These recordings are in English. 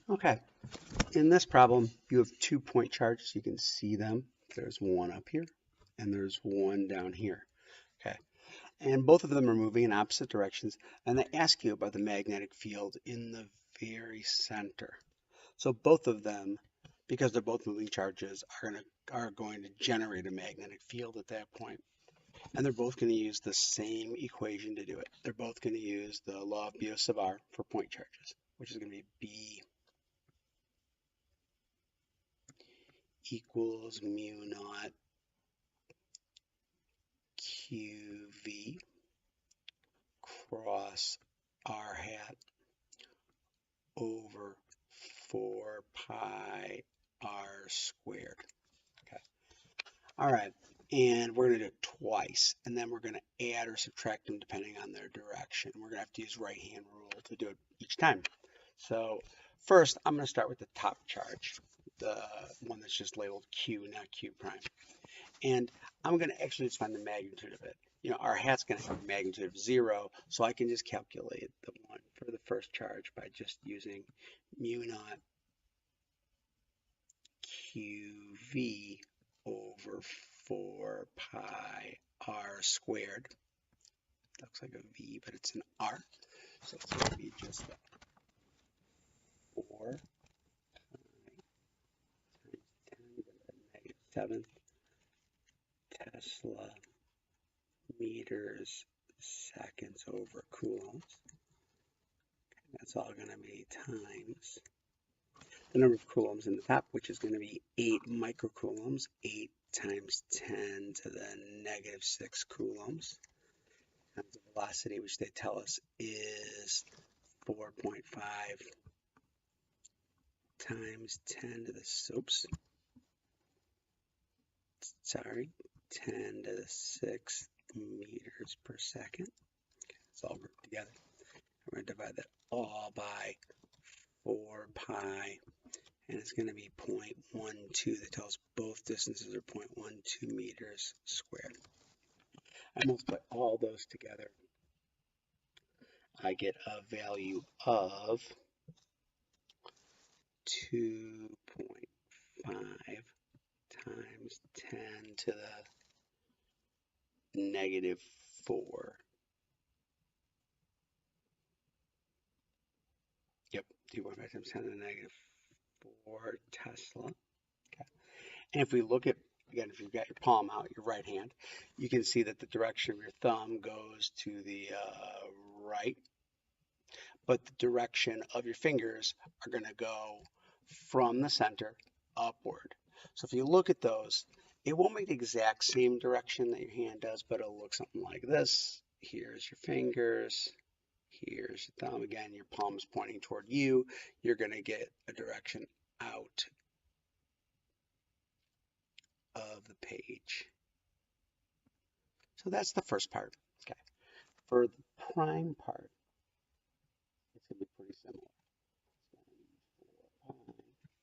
Okay, in this problem, you have 2 point charges. You can see them. There's one up here, and there's one down here. Okay, and both of them are moving in opposite directions, and they ask you about the magnetic field in the very center. So both of them, because they're both moving charges, are going to generate a magnetic field at that point. And they're both going to use the same equation to do it. They're both going to use the law of Biot-Savart for point charges, which is going to be B equals mu naught QV cross R hat over 4 pi R squared. Okay. All right. And we're going to do it twice, and then we're going to add or subtract them depending on their direction. We're going to have to use right-hand rule to do it each time. So first, I'm going to start with the top charge, the one that's just labeled Q, not Q prime. And I'm going to actually just find the magnitude of it. You know, our hat's going to have a magnitude of 0, so I can just calculate the one for the first charge by just using mu naught QV over 4 pi R squared. Looks like a V, but it's an R. So it's going to be just 4 pi times 10 to the -7th Tesla meters seconds over coulombs. That's all going to be times the number of coulombs in the top, which is going to be 8 microcoulombs, 8 times 10 to the -6 coulombs. And the velocity, which they tell us is 4.5 times 10 to the, 10 to the 6th meters per second. Okay, it's all grouped together. We're going to divide that all by 4 pi, and it's going to be 0.12. That tells both distances are 0.12 meters squared. I multiply all those together. I get a value of 2.5 times 10 to the -4. Yep, 2.5 times 10 to the -4 Tesla. Okay. And if we look at, again, if you've got your palm out, your right hand, you can see that the direction of your thumb goes to the right, but the direction of your fingers are going to go from the center upward. So if you look at those, it won't make the exact same direction that your hand does, but it'll look something like this. Here's your fingers. Here's your thumb. Again, your palm's pointing toward you. You're going to get a direction out of the page. So that's the first part. Okay. For the prime part, it's going to be pretty similar. It's going to be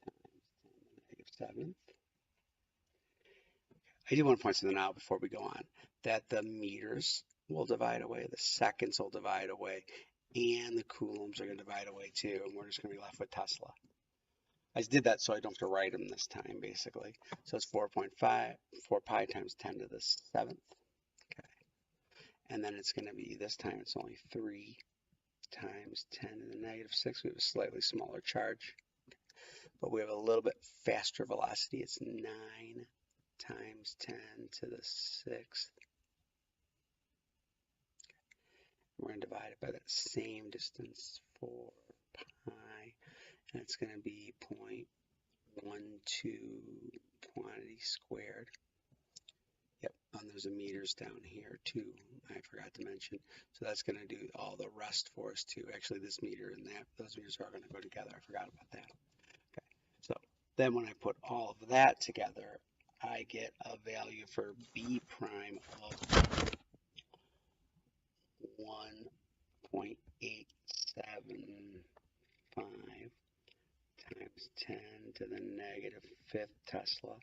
4 pi times 10 to the -7th. I do want to point something out before we go on, that the meters will divide away, the seconds will divide away, and the coulombs are going to divide away too, and we're just going to be left with Tesla. I did that so I don't have to write them this time, basically. So it's 4.5, 4 pi times 10 to the 7th. Okay. And then it's going to be, this time it's only 3 times 10 to the -6. We have a slightly smaller charge, but we have a little bit faster velocity. It's 9 times 10 to the 6th. We're going to divide it by that same distance, 4 pi, and it's going to be 0.12 quantity squared. Yep, and there's a meters down here too, I forgot to mention. So that's going to do all the rest for us too. Actually, this meter and that, those meters are going to go together. I forgot about that. Okay, so then when I put all of that together, I get a value for B prime of 1.875 times 10 to the -5th Tesla,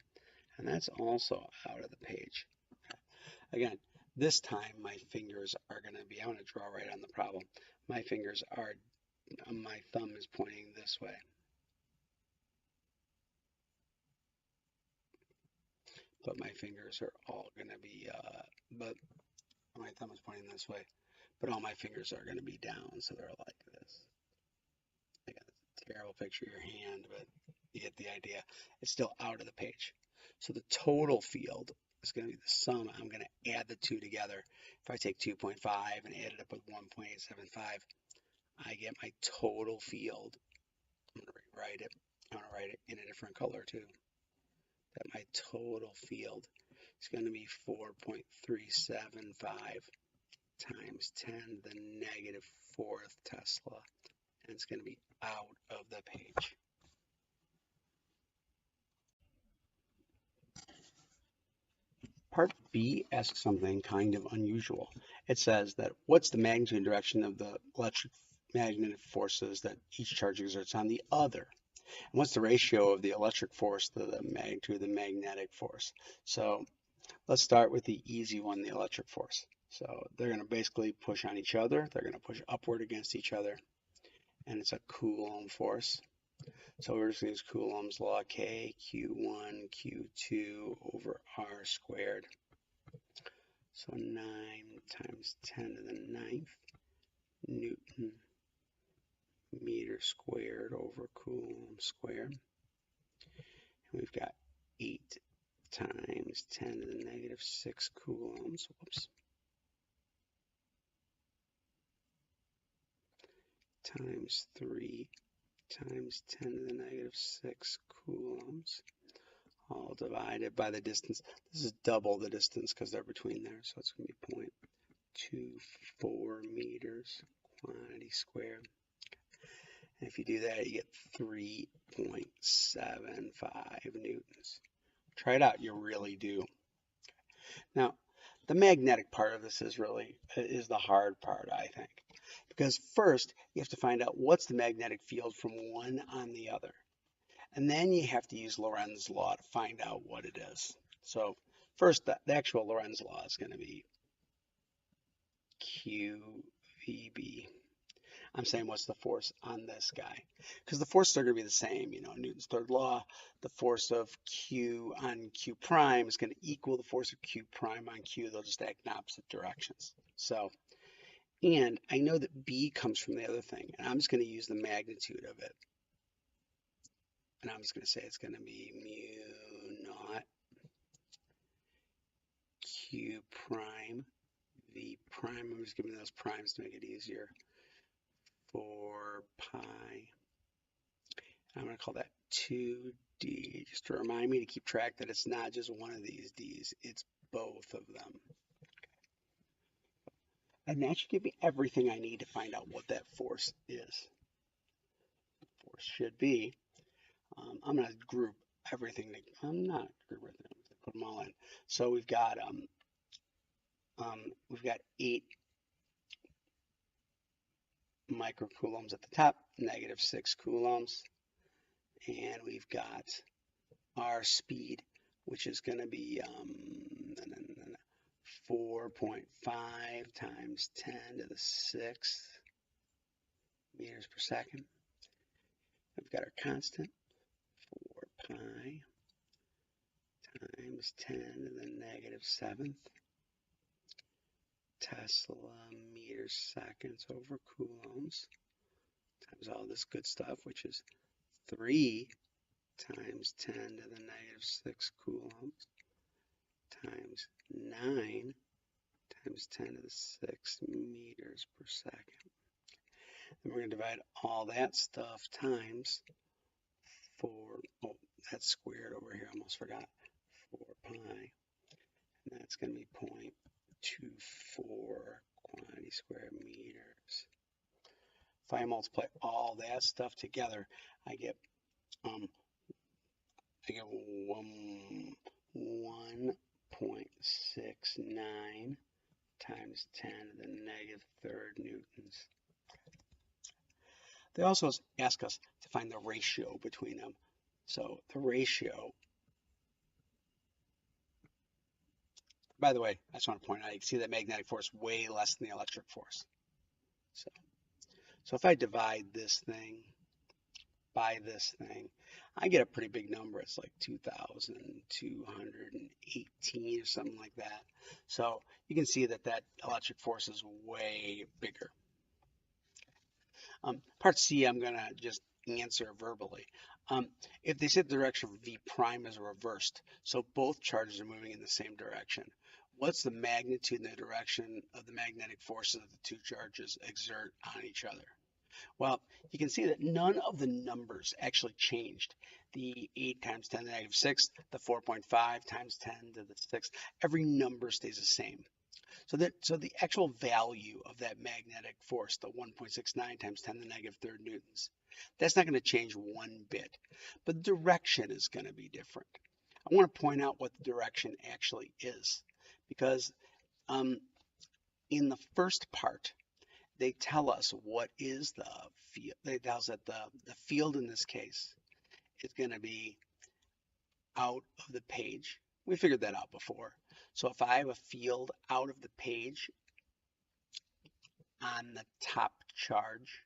and that's also out of the page. Okay. Again, this time my fingers are going to be, I'm going to draw right on the problem. My fingers are my thumb is pointing this way. But my fingers are all going to be, but my thumb is pointing this way. But all my fingers are going to be down, so they're like this. I got a terrible picture of your hand, but you get the idea. It's still out of the page. So the total field is going to be the sum. I'm going to add the two together. If I take 2.5 and add it up with 1.875, I get my total field. I'm going to rewrite it. I'm going to write it in a different color too. That my total field is going to be 4.375 times 10 to the negative fourth Tesla. And it's going to be out of the page. Part B asks something kind of unusual. It says that what's the magnitude and direction of the electromagnetic forces that each charge exerts on the other? And what's the ratio of the electric force to the magnitude of the magnetic force? So let's start with the easy one, the electric force. So they're going to basically push on each other. They're going to push upward against each other. And it's a Coulomb force. So we're just going to use Coulomb's law, K, Q1, Q2 over R squared. So 9 times 10 to the 9th Newton meter squared over Coulomb squared. And we've got 8 times 10 to the negative 6 coulombs. Whoops. Times 3 times 10 to the negative 6 coulombs, all divided by the distance. This is double the distance because they're between there, so it's going to be 0.24 meters quantity squared. And if you do that, you get 3.75 newtons. Try it out, you really do. Now, the magnetic part of this is the hard part, I think. Because first, you have to find out what's the magnetic field from one on the other. And then you have to use Lorentz law to find out what it is. So first, the actual Lorentz law is going to be QVB. I'm saying what's the force on this guy? Because the forces are going to be the same. You know, Newton's third law, the force of Q on Q prime is going to equal the force of Q prime on Q. They'll just act in opposite directions. So, and I know that B comes from the other thing, and I'm just going to use the magnitude of it. And I'm just going to say it's going to be mu naught Q prime V prime. I'm just giving those primes to make it easier. 4 pi. I'm going to call that 2D, just to remind me to keep track that it's not just one of these D's, it's both of them. And that should give me everything I need to find out what that force is. Force should be, I'm going to group everything. I'm not group everything, I'm going to put them all in. So we've got 8 microcoulombs at the top, negative 6 coulombs. And we've got our speed, which is going to be 4.5 times 10 to the 6th meters per second. We've got our constant, 4 pi times 10 to the negative 7th Tesla meters seconds over coulombs times all this good stuff, which is 3 times 10 to the negative 6 coulombs times 9 times 10 to the 6th meters per second. Then we're going to divide all that stuff times 4, oh, that's squared over here, I almost forgot, 4 pi, and that's going to be 0.24 quantity square meters. If I multiply all that stuff together, I get 1.69 times 10 to the negative 3rd newtons. They also ask us to find the ratio between them. So the ratio, by the way, I just want to point out, you can see that magnetic force way less than the electric force. So if I divide this thing by this thing, I get a pretty big number. It's like 2,218 or something like that. So you can see that that electric force is way bigger. Part C, I'm going to just answer verbally. If they said the direction of V prime is reversed, so both charges are moving in the same direction, what's the magnitude and the direction of the magnetic forces that the two charges exert on each other? Well, you can see that none of the numbers actually changed. The 8 times 10 to the negative 6th, the 4.5 times 10 to the 6th, every number stays the same. So the actual value of that magnetic force, the 1.69 times 10 to the negative 3rd newtons, that's not going to change one bit. But the direction is going to be different. I want to point out what the direction actually is, because in the first part, they tell us what is the field. They tell us that the field in this case is going to be out of the page. We figured that out before. So if I have a field out of the page on the top charge,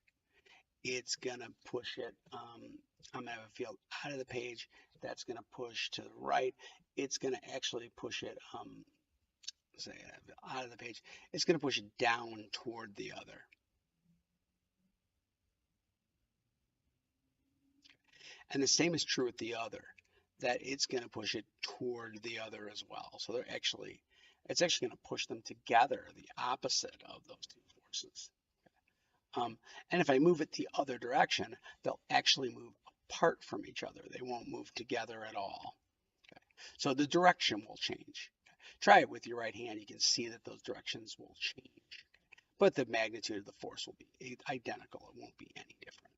it's going to push it. I'm going to have a field out of the page. That's going to push to the right. It's going to actually push it, say out of the page. It's going to push it down toward the other. And the same is true with the other, that it's going to push it toward the other as well. So it's actually going to push them together, the opposite of those two forces. And if I move it the other direction, they'll actually move apart from each other. They won't move together at all. Okay. So the direction will change. Try it with your right hand. You can see that those directions will change. But the magnitude of the force will be identical. It won't be any different.